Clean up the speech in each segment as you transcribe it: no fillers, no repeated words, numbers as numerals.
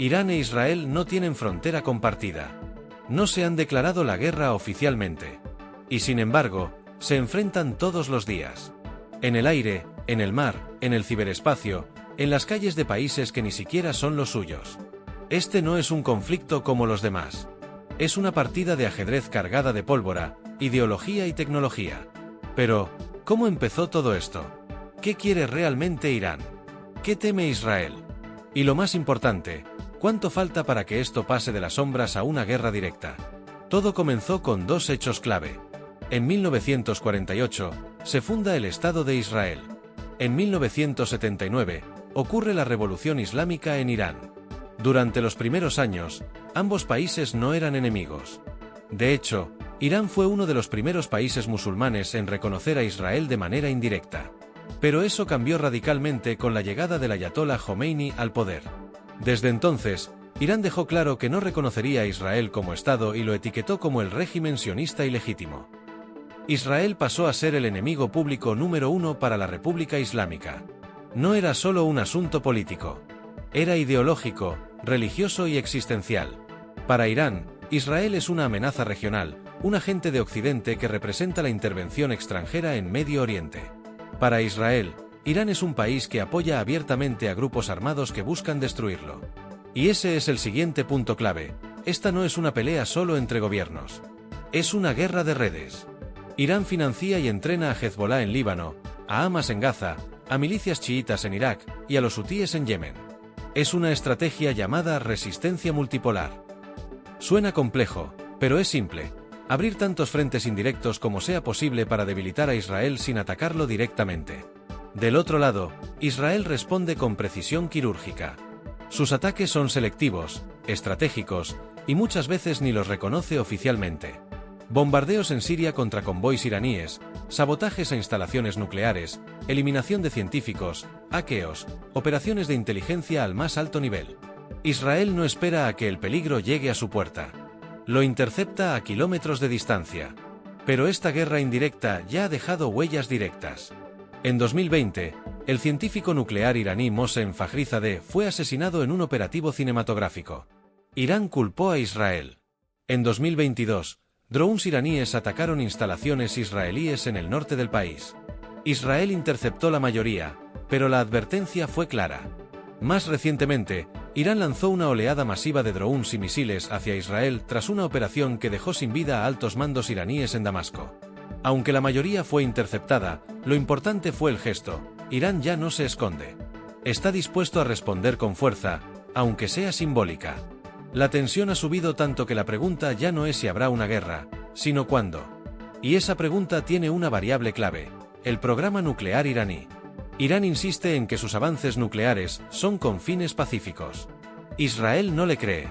Irán e Israel no tienen frontera compartida. No se han declarado la guerra oficialmente. Y sin embargo, se enfrentan todos los días. En el aire, en el mar, en el ciberespacio, en las calles de países que ni siquiera son los suyos. Este no es un conflicto como los demás. Es una partida de ajedrez cargada de pólvora, ideología y tecnología. Pero, ¿cómo empezó todo esto? ¿Qué quiere realmente Irán? ¿Qué teme Israel? Y lo más importante, ¿cuánto falta para que esto pase de las sombras a una guerra directa? Todo comenzó con dos hechos clave. En 1948, se funda el Estado de Israel. En 1979, ocurre la Revolución Islámica en Irán. Durante los primeros años, ambos países no eran enemigos. De hecho, Irán fue uno de los primeros países musulmanes en reconocer a Israel de manera indirecta. Pero eso cambió radicalmente con la llegada del ayatolá Jomeini al poder. Desde entonces, Irán dejó claro que no reconocería a Israel como Estado y lo etiquetó como el régimen sionista ilegítimo. Israel pasó a ser el enemigo público número uno para la República Islámica. No era solo un asunto político. Era ideológico, religioso y existencial. Para Irán, Israel es una amenaza regional, un agente de Occidente que representa la intervención extranjera en Medio Oriente. Para Israel, Irán es un país que apoya abiertamente a grupos armados que buscan destruirlo. Y ese es el siguiente punto clave: esta no es una pelea solo entre gobiernos. Es una guerra de redes. Irán financia y entrena a Hezbollah en Líbano, a Hamas en Gaza, a milicias chiitas en Irak y a los hutíes en Yemen. Es una estrategia llamada resistencia multipolar. Suena complejo, pero es simple: abrir tantos frentes indirectos como sea posible para debilitar a Israel sin atacarlo directamente. Del otro lado, Israel responde con precisión quirúrgica. Sus ataques son selectivos, estratégicos, y muchas veces ni los reconoce oficialmente. Bombardeos en Siria contra convoys iraníes, sabotajes a instalaciones nucleares, eliminación de científicos, hackeos, operaciones de inteligencia al más alto nivel. Israel no espera a que el peligro llegue a su puerta. Lo intercepta a kilómetros de distancia. Pero esta guerra indirecta ya ha dejado huellas directas. En 2020, el científico nuclear iraní Mohsen Fakhrizadeh fue asesinado en un operativo cinematográfico. Irán culpó a Israel. En 2022, drones iraníes atacaron instalaciones israelíes en el norte del país. Israel interceptó la mayoría, pero la advertencia fue clara. Más recientemente, Irán lanzó una oleada masiva de drones y misiles hacia Israel tras una operación que dejó sin vida a altos mandos iraníes en Damasco. Aunque la mayoría fue interceptada, lo importante fue el gesto: Irán ya no se esconde. Está dispuesto a responder con fuerza, aunque sea simbólica. La tensión ha subido tanto que la pregunta ya no es si habrá una guerra, sino cuándo. Y esa pregunta tiene una variable clave: el programa nuclear iraní. Irán insiste en que sus avances nucleares son con fines pacíficos. Israel no le cree.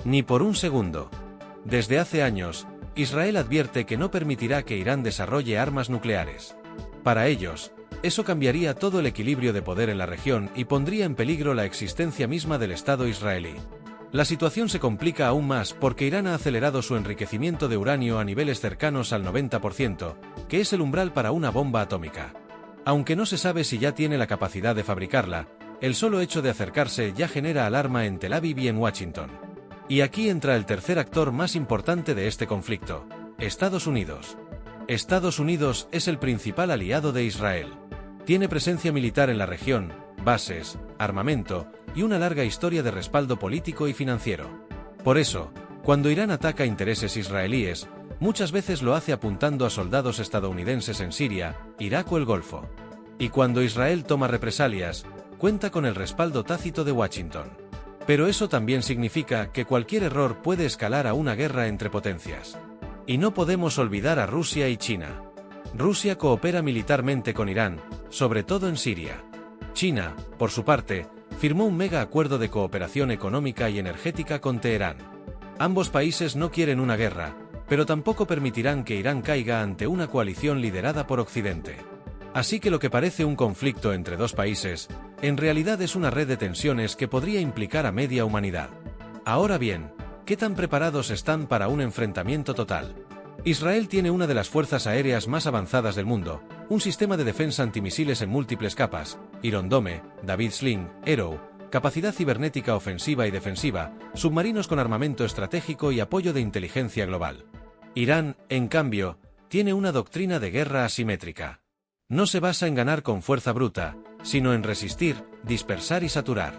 Ni por un segundo. Desde hace años, Israel advierte que no permitirá que Irán desarrolle armas nucleares. Para ellos, eso cambiaría todo el equilibrio de poder en la región y pondría en peligro la existencia misma del Estado israelí. La situación se complica aún más porque Irán ha acelerado su enriquecimiento de uranio a niveles cercanos al 90%, que es el umbral para una bomba atómica. Aunque no se sabe si ya tiene la capacidad de fabricarla, el solo hecho de acercarse ya genera alarma en Tel Aviv y en Washington. Y aquí entra el tercer actor más importante de este conflicto: Estados Unidos. Estados Unidos es el principal aliado de Israel. Tiene presencia militar en la región, bases, armamento y una larga historia de respaldo político y financiero. Por eso, cuando Irán ataca intereses israelíes, muchas veces lo hace apuntando a soldados estadounidenses en Siria, Irak o el Golfo. Y cuando Israel toma represalias, cuenta con el respaldo tácito de Washington. Pero eso también significa que cualquier error puede escalar a una guerra entre potencias. Y no podemos olvidar a Rusia y China. Rusia coopera militarmente con Irán, sobre todo en Siria. China, por su parte, firmó un mega acuerdo de cooperación económica y energética con Teherán. Ambos países no quieren una guerra, pero tampoco permitirán que Irán caiga ante una coalición liderada por Occidente. Así que lo que parece un conflicto entre dos países, en realidad es una red de tensiones que podría implicar a media humanidad. Ahora bien, ¿qué tan preparados están para un enfrentamiento total? Israel tiene una de las fuerzas aéreas más avanzadas del mundo, un sistema de defensa antimisiles en múltiples capas, Iron Dome, David Sling, Arrow, capacidad cibernética ofensiva y defensiva, submarinos con armamento estratégico y apoyo de inteligencia global. Irán, en cambio, tiene una doctrina de guerra asimétrica. No se basa en ganar con fuerza bruta, sino en resistir, dispersar y saturar.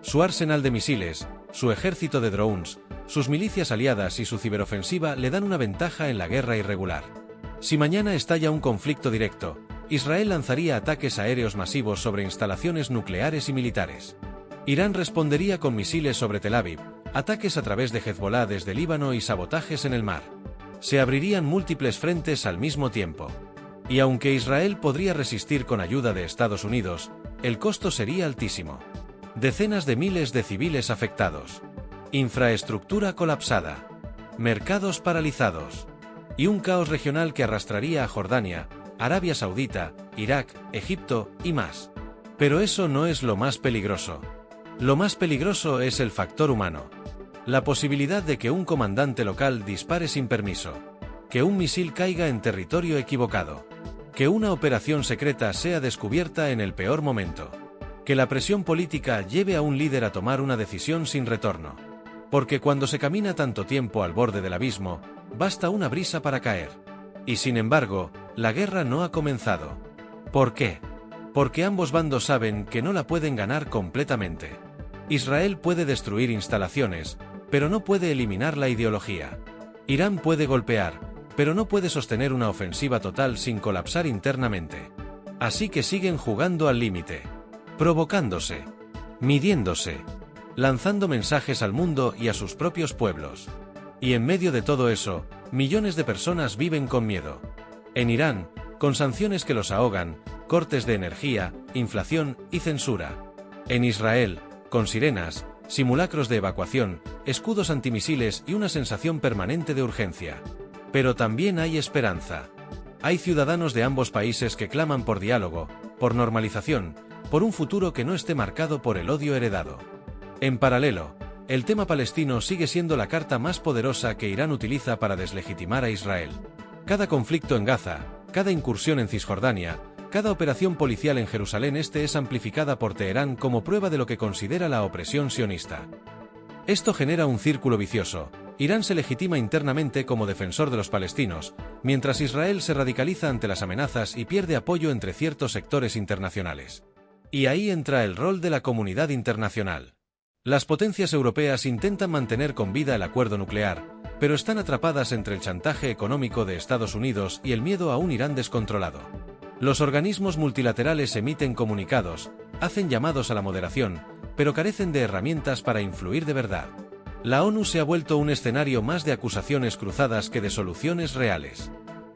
Su arsenal de misiles, su ejército de drones, sus milicias aliadas y su ciberofensiva le dan una ventaja en la guerra irregular. Si mañana estalla un conflicto directo, Israel lanzaría ataques aéreos masivos sobre instalaciones nucleares y militares. Irán respondería con misiles sobre Tel Aviv, ataques a través de Hezbollah desde Líbano y sabotajes en el mar. Se abrirían múltiples frentes al mismo tiempo. Y aunque Israel podría resistir con ayuda de Estados Unidos, el costo sería altísimo. Decenas de miles de civiles afectados. Infraestructura colapsada. Mercados paralizados. Y un caos regional que arrastraría a Jordania, Arabia Saudita, Irak, Egipto y más. Pero eso no es lo más peligroso. Lo más peligroso es el factor humano. La posibilidad de que un comandante local dispare sin permiso. Que un misil caiga en territorio equivocado. Que una operación secreta sea descubierta en el peor momento. Que la presión política lleve a un líder a tomar una decisión sin retorno. Porque cuando se camina tanto tiempo al borde del abismo, basta una brisa para caer. Y sin embargo, la guerra no ha comenzado. ¿Por qué? Porque ambos bandos saben que no la pueden ganar completamente. Israel puede destruir instalaciones, pero no puede eliminar la ideología. Irán puede golpear, pero no puede sostener una ofensiva total sin colapsar internamente. Así que siguen jugando al límite. Provocándose. Midiéndose. Lanzando mensajes al mundo y a sus propios pueblos. Y en medio de todo eso, millones de personas viven con miedo. En Irán, con sanciones que los ahogan, cortes de energía, inflación y censura. En Israel, con sirenas, simulacros de evacuación, escudos antimisiles y una sensación permanente de urgencia. Pero también hay esperanza. Hay ciudadanos de ambos países que claman por diálogo, por normalización, por un futuro que no esté marcado por el odio heredado. En paralelo, el tema palestino sigue siendo la carta más poderosa que Irán utiliza para deslegitimar a Israel. Cada conflicto en Gaza, cada incursión en Cisjordania, cada operación policial en Jerusalén Este es amplificada por Teherán como prueba de lo que considera la opresión sionista. Esto genera un círculo vicioso. Irán se legitima internamente como defensor de los palestinos, mientras Israel se radicaliza ante las amenazas y pierde apoyo entre ciertos sectores internacionales. Y ahí entra el rol de la comunidad internacional. Las potencias europeas intentan mantener con vida el acuerdo nuclear, pero están atrapadas entre el chantaje económico de Estados Unidos y el miedo a un Irán descontrolado. Los organismos multilaterales emiten comunicados, hacen llamados a la moderación, pero carecen de herramientas para influir de verdad. La ONU se ha vuelto un escenario más de acusaciones cruzadas que de soluciones reales.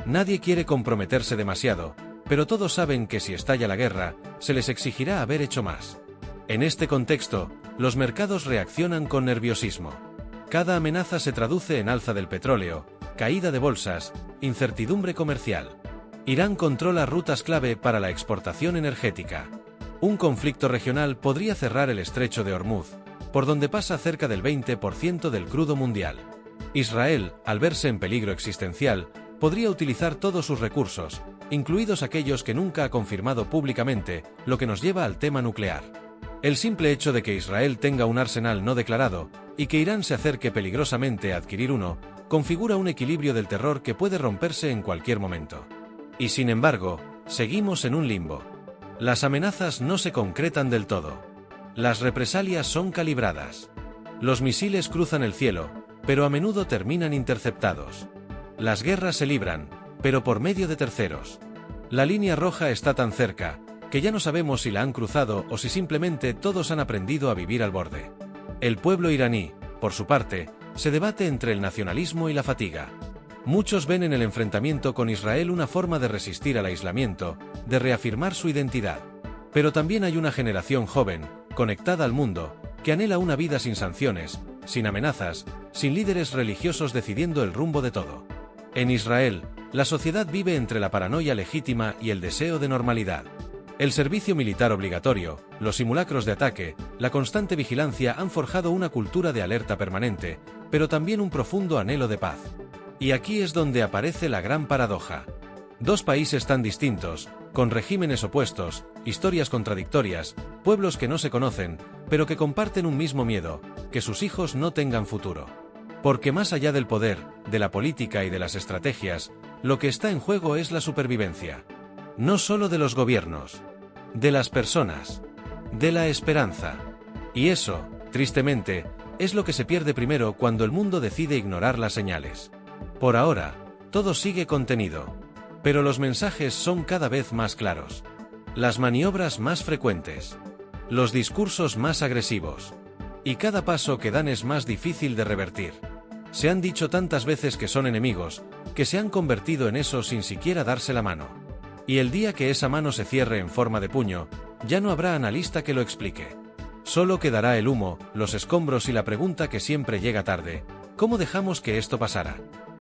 Nadie quiere comprometerse demasiado, pero todos saben que si estalla la guerra, se les exigirá haber hecho más. En este contexto, los mercados reaccionan con nerviosismo. Cada amenaza se traduce en alza del petróleo, caída de bolsas, incertidumbre comercial. Irán controla rutas clave para la exportación energética. Un conflicto regional podría cerrar el estrecho de Hormuz, por donde pasa cerca del 20% del crudo mundial. Israel, al verse en peligro existencial, podría utilizar todos sus recursos, incluidos aquellos que nunca ha confirmado públicamente, lo que nos lleva al tema nuclear. El simple hecho de que Israel tenga un arsenal no declarado, y que Irán se acerque peligrosamente a adquirir uno, configura un equilibrio del terror que puede romperse en cualquier momento. Y sin embargo, seguimos en un limbo. Las amenazas no se concretan del todo. Las represalias son calibradas. Los misiles cruzan el cielo, pero a menudo terminan interceptados. Las guerras se libran, pero por medio de terceros. La línea roja está tan cerca, que ya no sabemos si la han cruzado o si simplemente todos han aprendido a vivir al borde. El pueblo iraní, por su parte, se debate entre el nacionalismo y la fatiga. Muchos ven en el enfrentamiento con Israel una forma de resistir al aislamiento, de reafirmar su identidad. Pero también hay una generación joven, conectada al mundo, que anhela una vida sin sanciones, sin amenazas, sin líderes religiosos decidiendo el rumbo de todo. En Israel, la sociedad vive entre la paranoia legítima y el deseo de normalidad. El servicio militar obligatorio, los simulacros de ataque, la constante vigilancia han forjado una cultura de alerta permanente, pero también un profundo anhelo de paz. Y aquí es donde aparece la gran paradoja. Dos países tan distintos, con regímenes opuestos, historias contradictorias, pueblos que no se conocen, pero que comparten un mismo miedo, que sus hijos no tengan futuro. Porque más allá del poder, de la política y de las estrategias, lo que está en juego es la supervivencia. No solo de los gobiernos, de las personas, de la esperanza. Y eso, tristemente, es lo que se pierde primero cuando el mundo decide ignorar las señales. Por ahora, todo sigue contenido. Pero los mensajes son cada vez más claros. Las maniobras más frecuentes. Los discursos más agresivos. Y cada paso que dan es más difícil de revertir. Se han dicho tantas veces que son enemigos, que se han convertido en eso sin siquiera darse la mano. Y el día que esa mano se cierre en forma de puño, ya no habrá analista que lo explique. Solo quedará el humo, los escombros y la pregunta que siempre llega tarde: ¿cómo dejamos que esto pasara?